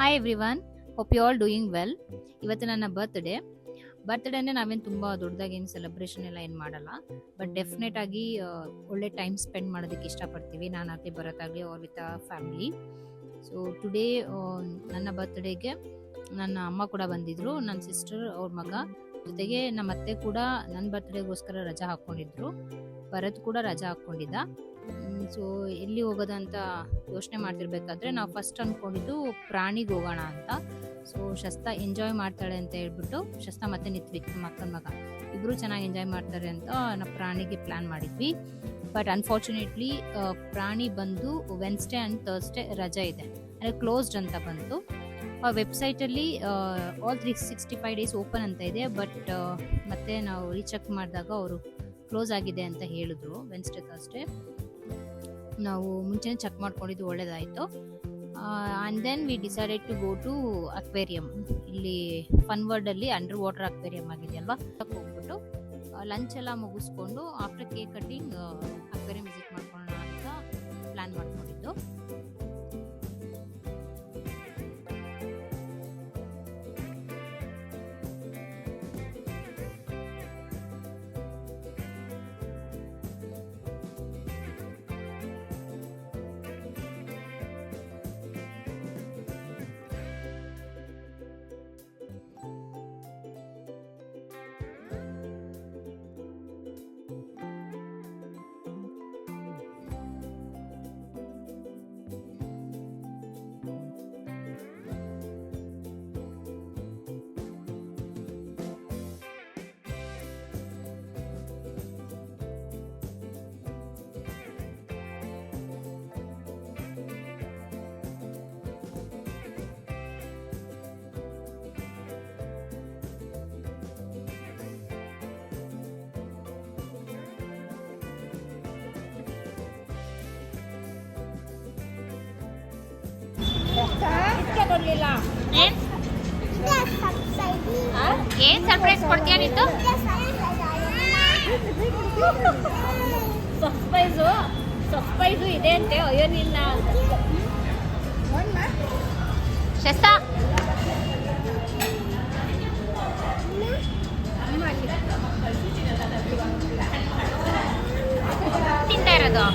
Hi everyone, hope you all doing well. ಇವತ್ತು ನನ್ನ ಬರ್ತ್ಡೇನೇ ನಾವೇನು ತುಂಬ ದೊಡ್ಡದಾಗಿ ಏನು ಸೆಲೆಬ್ರೇಷನ್ ಎಲ್ಲ ಏನು ಮಾಡಲ್ಲ. ಬಟ್ ಡೆಫಿನೆಟ್ ಆಗಿ ಒಳ್ಳೆ ಟೈಮ್ ಸ್ಪೆಂಡ್ ಮಾಡೋದಕ್ಕೆ ಇಷ್ಟಪಡ್ತೀವಿ, ನಾನಾಗಲಿ ಬರೋಕ್ಕಾಗಲಿ ಅವ್ರ ವಿತ್ ಫ್ಯಾಮಿಲಿ. ಸೊ ಟುಡೇ ನನ್ನ ಬರ್ತ್ಡೇಗೆ ನನ್ನ ಅಮ್ಮ ಕೂಡ ಬಂದಿದ್ರು, ನನ್ನ ಸಿಸ್ಟರ್ ಅವ್ರ ಮಗ, ಜೊತೆಗೆ ನಮ್ಮ ಅತ್ತೆ ಕೂಡ ನನ್ನ ಬರ್ತ್ಡೇಗೋಸ್ಕರ ರಜಾ ಹಾಕ್ಕೊಂಡಿದ್ರು. ಭರತ್ ಕೂಡ ರಜಾ ಹಾಕ್ಕೊಂಡಿದ್ದ. ಸೊ ಎಲ್ಲಿ ಹೋಗೋದಂತ ಯೋಚನೆ ಮಾಡ್ತಿರ್ಬೇಕಾದ್ರೆ ನಾವು ಫಸ್ಟ್ ಅಂದ್ಕೊಂಡಿದ್ದು ಪ್ರಾಣಿಗೆ ಹೋಗೋಣ ಅಂತ. ಸೊ ಶಸ್ತಾ ಎಂಜಾಯ್ ಮಾಡ್ತಾಳೆ ಅಂತ ಹೇಳ್ಬಿಟ್ಟು, ಶಸ್ತಾ ಮತ್ತೆ ನಿತ್ವಿಕ್ ಮಕ್ಕನ ಮಗ ಇಬ್ಬರು ಚೆನ್ನಾಗಿ ಎಂಜಾಯ್ ಮಾಡ್ತಾರೆ ಅಂತ ನಾವು ಪ್ರಾಣಿಗೆ ಪ್ಲ್ಯಾನ್ ಮಾಡಿದ್ವಿ. ಬಟ್ ಅನ್ಫಾರ್ಚುನೇಟ್ಲಿ ಪ್ರಾಣಿ ಬಂದು ವೆನ್ಸ್ಡೇ ಆ್ಯಂಡ್ ಥರ್ಸ್ಡೇ ರಜಾ ಇದೆ, ಅಂದರೆ ಕ್ಲೋಸ್ಡ್ ಅಂತ ಬಂತು. ಆ ವೆಬ್ಸೈಟಲ್ಲಿ ಆಲ್ 365 ಡೇಸ್ ಓಪನ್ ಅಂತ ಇದೆ. ಬಟ್ ಮತ್ತೆ ನಾವು ರೀಚೆಕ್ ಮಾಡಿದಾಗ ಅವರು ಕ್ಲೋಸ್ ಆಗಿದೆ ಅಂತ ಹೇಳಿದ್ರು. ವೆನ್ಸ್ಡೇ ಥರ್ಸ್ಡೇ ನಾವು ಮುಂಚೆನೇ ಚೆಕ್ ಮಾಡ್ಕೊಂಡಿದ್ದು ಒಳ್ಳೇದಾಯಿತು. And then we decided to go to aquarium. ಇಲ್ಲಿ ಫನ್ ವರ್ಲ್ಡಲ್ಲಿ ಅಂಡರ್ ವಾಟರ್ ಅಕ್ವೇರಿಯಂ ಆಗಿದೆಯಲ್ವಾ, ಹೋಗ್ಬಿಟ್ಟು ಲಂಚ್ ಎಲ್ಲ ಮುಗಿಸ್ಕೊಂಡು after cake cutting aquarium visit ಮಾಡ್ಕೊಳ್ಳೋಣ ಅಂತ ಪ್ಲ್ಯಾನ್ ಮಾಡ್ಕೊಂಡಿದ್ದು. ಏನ್ ಸರ್ಪ್ರೈಸ್ ಕೊಡ್ತೀಯ ನೀನು? ಸರ್ಪ್ರೈಸು ಇದೆ ಅಂತೆ. ಅಯ್ಯೋ ನಿನ್ನ ಶಸ್ತಾ ತಿಂತಾ ಇರೋದು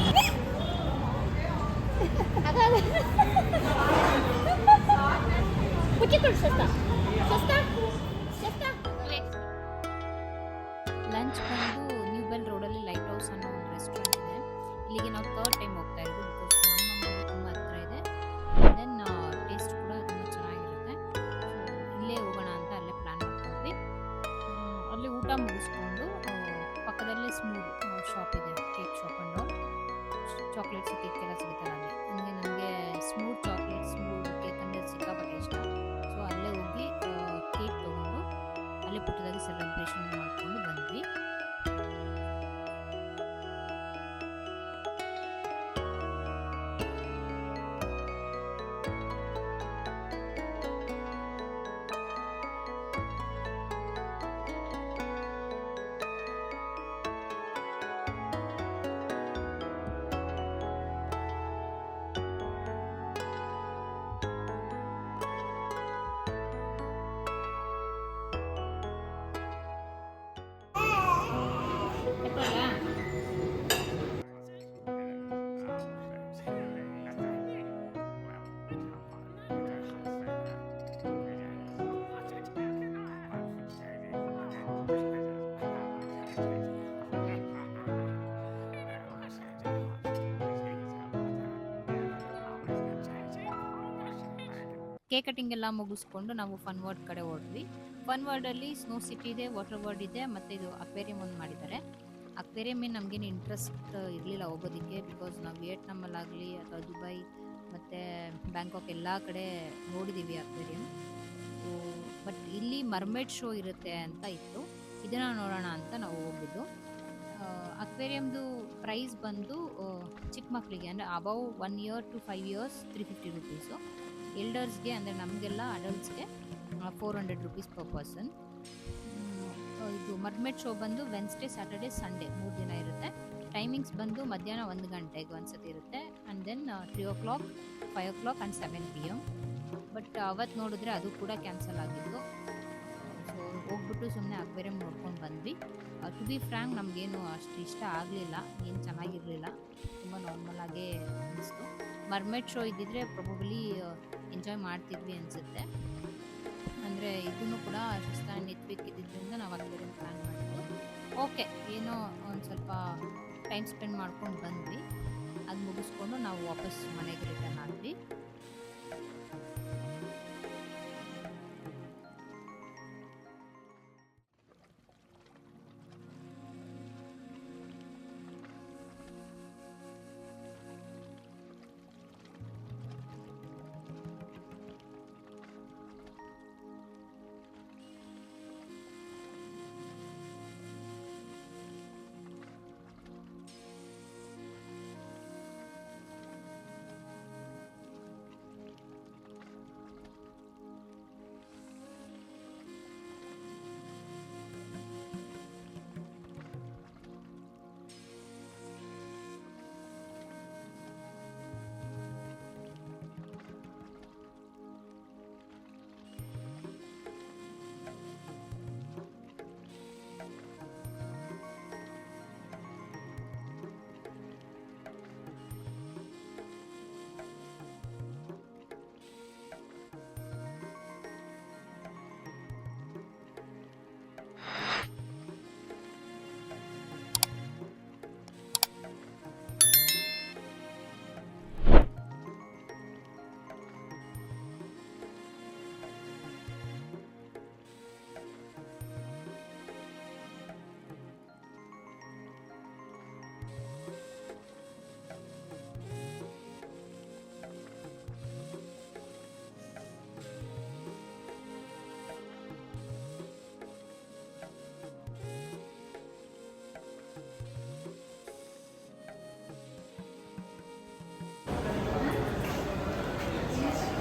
ಲಂಚ್ ಬಂದು ನ್ಯೂ ಬೆಲ್ ರೋಡಲ್ಲಿ ಲೈಟ್ ಹೌಸ್ ಅನ್ನೋ ಒಂದು ರೆಸ್ಟೋರೆಂಟ್ ಇದೆ. ಇಲ್ಲಿಗೆ ನಾವು ಥರ್ಡ್ ಟೈಮ್ ಹೋಗ್ತಾ ಇರೋದು, ಬಿಕಾಸ್ ನಮ್ಮ ಮನೆ ತುಂಬ ಹತ್ರ ಇದೆ. ದೆನ್ ಟೇಸ್ಟ್ ಕೂಡ ತುಂಬ ಚೆನ್ನಾಗಿರುತ್ತೆ. ಇಲ್ಲೇ ಹೋಗೋಣ ಅಂತ ಅಲ್ಲೇ ಪ್ಲ್ಯಾನ್ ಮಾಡ್ಕೊಂಡ್ವಿ. ಅಲ್ಲಿ ಊಟ ಮುಗಿಸ್ಕೊಂಡು ಪಕ್ಕದಲ್ಲೇ ಸ್ಮೂತ್ ಶಾಪ್ ಇದೆ, cake shop and chocolates cake ಎಲ್ಲ ಸಿಗುತ್ತೆ ಅಲ್ಲಿ. ನನಗೆ ಸ್ಮೂತ್ ಚಾಕ್ಲೇಟ್ ಸ್ಮೂತ್ ಕೇಕ್ ಅಂದರೆ ಸಿಕ್ಕಾಪಟ್ಟೆ ಇಷ್ಟ. ಸೊ ಅಲ್ಲೇ ಹೋಗಿ ಕೇಕ್ ತೊಗೊಂಡು ಅಲ್ಲೇ ಪುಟ್ಟದಾಗಿ ಸೆಲೆಬ್ರೇಷನ್ ಮಾಡ್ಕೊಂಡು ಬಂದ್ವಿ. ಕೇಕ್ ಕಟಿಂಗ್ ಎಲ್ಲ ಮುಗಿಸ್ಕೊಂಡು ನಾವು ಫನ್ ವರ್ಲ್ಡ್ ಕಡೆ ಹೊರಟ್ವಿ. ಫನ್ ವರ್ಲ್ಡಲ್ಲಿ ಸ್ನೋ ಸಿಟಿ ಇದೆ, ವಾಟರ್ ವರ್ಲ್ಡ್ ಇದೆ, ಮತ್ತು ಇದು ಅಕ್ವೇರಿಯಂ ಒಂದು ಮಾಡಿದ್ದಾರೆ. ಅಕ್ವೇರಿಯಂ ಏನು ನಮಗೇನು ಇಂಟ್ರೆಸ್ಟ್ ಇರಲಿಲ್ಲ ಹೋಗೋದಕ್ಕೆ, ಬಿಕಾಸ್ ನಾವು ವಿಯೆಟ್ನಾಮಲ್ಲಾಗಲಿ ಅಥವಾ ದುಬೈ ಮತ್ತು ಬ್ಯಾಂಕಾಕ್ ಎಲ್ಲ ಕಡೆ ನೋಡಿದ್ದೀವಿ ಅಕ್ವೇರಿಯಂ. ಬಟ್ ಇಲ್ಲಿ ಮರ್ಮೇಡ್ ಶೋ ಇರುತ್ತೆ ಅಂತ ಇತ್ತು, ಇದನ್ನು ನೋಡೋಣ ಅಂತ ನಾವು ಹೋಗಿದ್ದು. ಅಕ್ವೇರಿಯಮ್ದು ಪ್ರೈಸ್ ಬಂದು ಚಿಕ್ಕ ಮಕ್ಕಳಿಗೆ ಅಂದರೆ above 1 year to 5 years 350 rupees. ಎಲ್ಡರ್ಸ್ಗೆ ಅಂದರೆ ನಮಗೆಲ್ಲ ಅಡಲ್ಟ್ಸ್ಗೆ 400 ರೂಪೀಸ್ ಪರ್ ಪರ್ಸನ್. ಇದು ಮರ್ಮೇಡ್ ಶೋ ಬಂದು ವೆನ್ಸ್ಡೇ ಸ್ಯಾಟರ್ಡೇ ಸಂಡೇ 3 ದಿನ ಇರುತ್ತೆ. ಟೈಮಿಂಗ್ಸ್ ಬಂದು ಮಧ್ಯಾಹ್ನ 1 ಗಂಟೆಗೆ ಒಂದ್ಸತಿ ಇರುತ್ತೆ, and then 3 o'clock 5 o'clock and 7 PM. But ಅವತ್ತು ನೋಡಿದ್ರೆ ಅದು ಕೂಡ ಕ್ಯಾನ್ಸಲ್ ಆಗಿತ್ತು. ಸೊ ಹೋಗ್ಬಿಟ್ಟು ಸುಮ್ಮನೆ ಅಕ್ವೇರಿಯಂ ನೋಡ್ಕೊಂಡು ಬಂದ್ವಿ. ಟು ಬಿ ಫ್ರ್ಯಾಂಕ್ ನಮಗೇನು ಅಷ್ಟು ಇಷ್ಟ ಆಗಲಿಲ್ಲ, ಏನು ಚೆನ್ನಾಗಿರಲಿಲ್ಲ, ತುಂಬ ನಾರ್ಮಲ್ ಆಗೇ ಅನಿಸ್ತು. ಮರ್ಮೇಡ್ ಶೋ ಇದ್ದಿದ್ರೆ ಪ್ರೊಬಬ್ಲಿ ಎಂಜಾಯ್ ಮಾಡ್ತಿದ್ವಿ ಅನಿಸುತ್ತೆ. ಅಂದರೆ ಇದನ್ನು ಕೂಡ ಶಸ್ತ್ರ ನಿತ್ವಿಕ್ ಇದ್ದಿದ್ದರಿಂದ ನಾವು ಅಕ್ವೇರಿಯಂ ಪ್ಲ್ಯಾನ್ ಮಾಡಿದ್ವಿ. ಓಕೆ, ಏನೋ ಒಂದು ಸ್ವಲ್ಪ ಟೈಮ್ ಸ್ಪೆಂಡ್ ಮಾಡ್ಕೊಂಡು ಬಂದ್ವಿ. ಅದು ಮುಗಿಸ್ಕೊಂಡು ನಾವು ವಾಪಸ್ ಮನೆಗೆ ರಿಟರ್ನ್ ಆದ್ವಿ.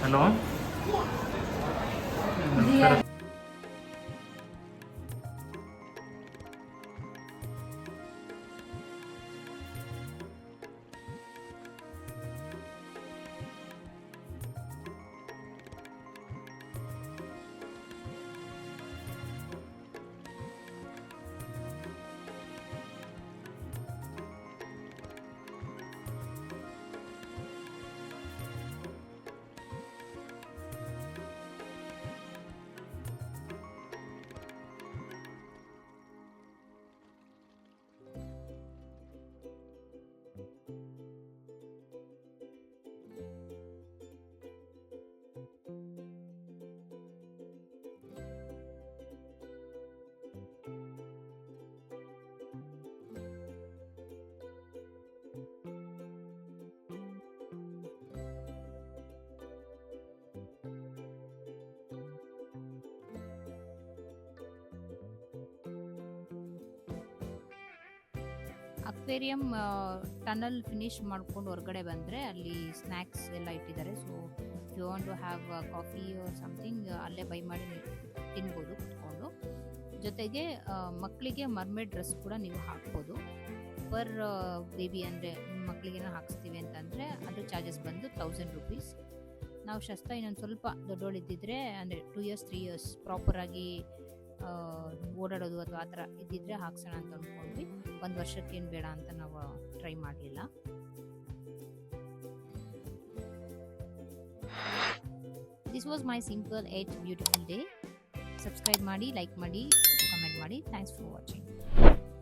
ಹಲೋ, ಅಕ್ವೇರಿಯಂ ಟನಲ್ ಫಿನಿಶ್ ಮಾಡ್ಕೊಂಡು ಹೊರಗಡೆ ಬಂದರೆ ಅಲ್ಲಿ ಸ್ನ್ಯಾಕ್ಸ್ ಎಲ್ಲ ಇಟ್ಟಿದ್ದಾರೆ. So you want to have coffee or something ಅಲ್ಲೇ ಬೈ ಮಾಡಿ ತಿನ್ಬೋದು ಕುತ್ಕೊಂಡು. ಜೊತೆಗೆ ಮಕ್ಕಳಿಗೆ ಮರ್ಮೇಡ್ ಡ್ರೆಸ್ ಕೂಡ ನೀವು ಹಾಕ್ಬೋದು. ಪರ್ ಬೇಬಿ ಅಂದರೆ ಮಕ್ಕಳಿಗೇನೋ ಹಾಕಿಸ್ತೀವಿ ಅಂತಂದರೆ ಅದ್ರ ಚಾರ್ಜಸ್ ಬಂದು 1000 ರೂಪೀಸ್. ನಾವು ಶಸ್ತ್ರ ಇನ್ನೊಂದು ಸ್ವಲ್ಪ ದೊಡ್ಡೋಳಿದ್ದಿದ್ರೆ ಅಂದರೆ 2 years 3 years ಪ್ರಾಪರಾಗಿ ಓಡಾಡೋದು ಅಥವಾ ಆ ಥರ ಇದ್ದಿದ್ರೆ ಹಾಕ್ಸೋಣ ಅಂತ ಅಂದ್ಕೊಂಡ್ವಿ. 1 ವರ್ಷಕ್ಕೇನು ಬೇಡ ಅಂತ ನಾವು ಟ್ರೈ ಮಾಡಲಿಲ್ಲ. This was my simple 8 beautiful day. Subscribe ಮಾಡಿ, ಲೈಕ್ ಮಾಡಿ, ಕಮೆಂಟ್ ಮಾಡಿ. Thanks for watching.